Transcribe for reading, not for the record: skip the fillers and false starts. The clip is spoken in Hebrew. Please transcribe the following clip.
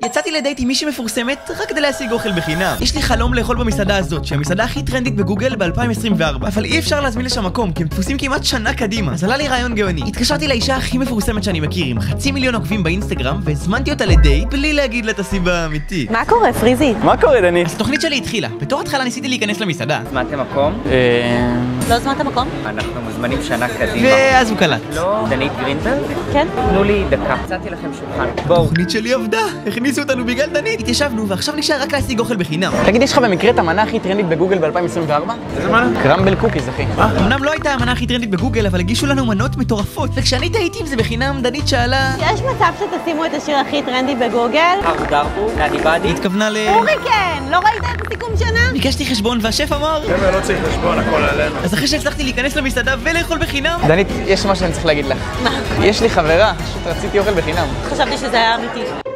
יצאתי לדייט עם מישהי מפורסמת רק כדי להשיג אוכל בחינם. יש לי חלום לאכול במסעדה הזאת, שהיא המסעדה הכי טרנדית בגוגל ב-2024, אבל אי אפשר להזמין לשם מקום, כי הם תפוסים כמעט שנה קדימה. אז עלה לי רעיון גאוני. התקשרתי לאישה הכי מפורסמת שאני מכיר, עם 500,000 עוקבים באינסטגרם, והזמנתי אותה לדייט בלי להגיד לה את הסיבה האמיתית. מה קורה, פריזי? מה קורה, דני? אז התוכנית שלי התחילה. בתור התחלה ניסיתי להיכנס למסעדה. הזמנתם מקום? לא הזמנת מקום? אנחנו מוזמנים שנה קדימה. ואז הוא קלט. לא, דנית גרינברג? כן? תנו לי דקה, הצעתי לכם שולחן. בואו. התוכנית שלי עבדה. הכניסו אותנו בגלל דנית. התיישבנו, ועכשיו נשאר רק להשיג אוכל בחינם. תגיד, יש לך במקרה את המנה הכי טרנדית בגוגל ב-2024? איזה מנה? קרמבל קוקיז, אחי. אמנם לא הייתה המנה הכי טרנדית בגוגל, אבל הגישו לנו מנות מטורפות. וכשאני תהיתי אם זה בחינם, דנית שאלה... יש מצב שתשימו את השיר הכי טרנדי בגוגל? דרבו, נדי באדי. היא התכוונה הוריקן! לא ראית את הסיכום שנה? ביקשתי חשבון והשף אמר... חבר'ה, לא צריך חשבון, הכל עלינו. אז אחרי שהצלחתי להיכנס למסעדה ולאכול בחינם... דנית, יש משהו שאני צריך להגיד לך. מה? יש לי חברה, פשוט רציתי אוכל בחינם. חשבתי שזה היה אמיתי.